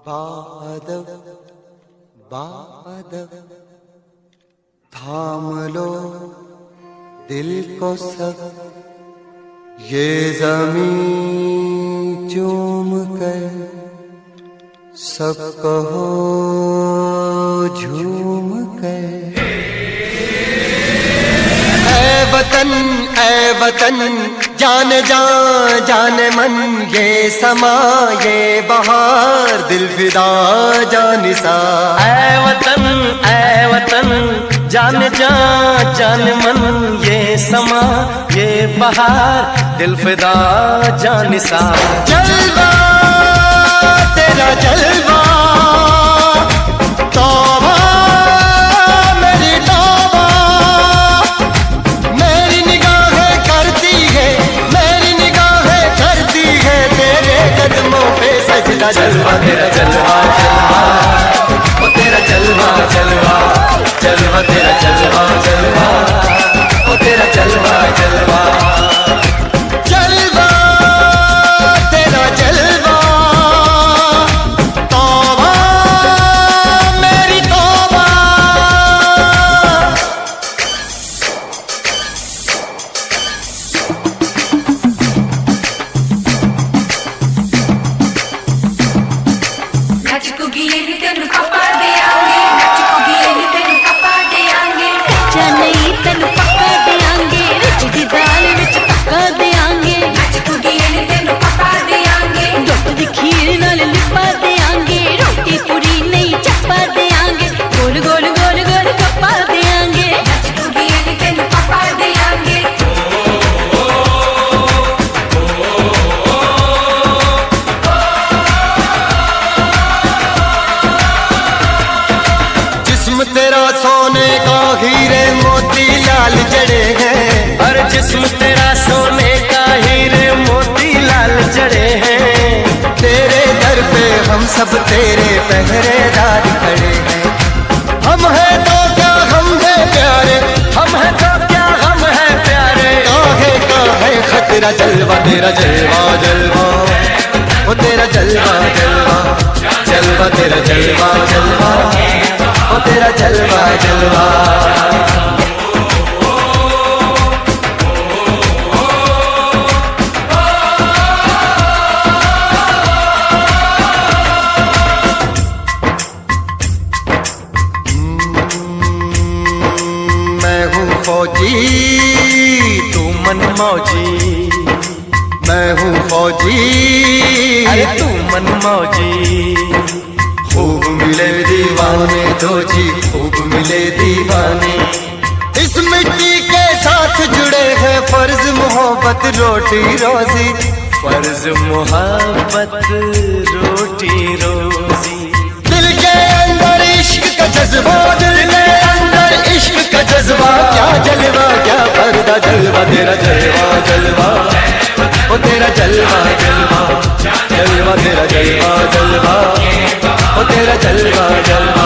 बादल बादल थाम लो दिल को सब, ये ज़मीं चूम कर सब कहो झूम कर। ऐ वतन जान जान मन, ये समा ये बहार दिल फिदा जानिसा। ऐ वतन जान जान मन, ये समा ये बहार दिल फिदा जानिसा। जलवा तेरा जलवा, तौबा मेरी तौबा, मेरी निगाहें करती है, मेरी निगाहें करती है तेरे कदमों पे सजदा। जलवा तेरा जलवा जलवा, ओ तेरा जलवा जलवा, जलवा तेरा जलवा जलवा, ओ तेरा जलवा जलवा। जलवा तेरा जलवा, तौबा मेरी तौबा। तेरा सोने का हीरे मोती लाल जड़े हैं, हर जिस्म तेरा सोने का हीरे मोती लाल जड़े हैं। तेरे दर पे हम सब तेरे पहरेदार खड़े हैं। हम हैं तो क्या हम हैं प्यारे, हम हैं तो क्या हम हैं प्यारे। काहे खतरा। जलवा तेरा जलवा जलवा, ओ तेरा जलवा जलवा, जलवा तेरा जलवा जलवा, ओ तेरा जलवा जलवा। मैं हूँ फौजी तू मन मौजी, मैं हूँ फौजी अरे तू मन मौजी। खूब मिले दीवाने दो जी, खूब मिले दीवाने। इस मिट्टी के साथ जुड़े हैं फर्ज मोहब्बत रोटी रोजी, फर्ज मोहब्बत रोटी रोजी। दिल के अंदर इश्क का जज्बा, दिल के अंदर इश्क का जज्बा। क्या जलवा क्या पर्दा, जलवा तेरा जलवा जलवा, ओ तेरा जलवा जलवा, जलवा तेरा जलवा जलवा, ओ तेरा जलवा जलवा।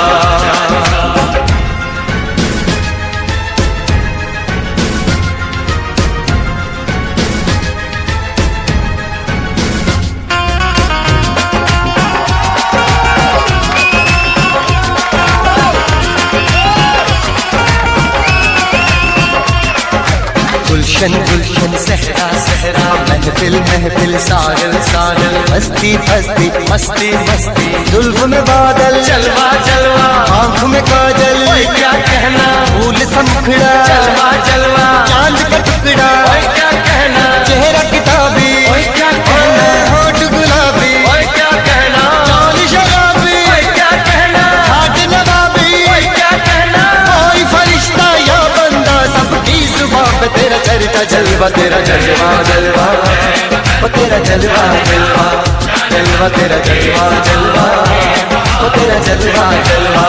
गुलशन गुलशन सहरा सहरा, महफिल महफिल सागल सागल, मस्ती मस्ती मस्ती मस्ती। जुल्फ में बादल, जलवा जलवा, आँख में काजल, ओए क्या कहना। फूल समखड़ा, जलवा जलवा, चांद का टुकड़ा, ओए क्या कहना। चेहरा किताबी, ओए क्या कहना। होठ गुलाबी, ओए क्या कहना। चाल शराबी, ओए क्या कहना। हाथ नवाबी, ओए क्या कहना। कोई फरिश्ता या बंदा सबकी जुबान पे तेरा चरिता। जलवा तेरा जलवा जलवा, ओ तेरा जलवा जलवा, जलवा तेरा जलवा जलवा, ओ तेरा जलवा जलवा।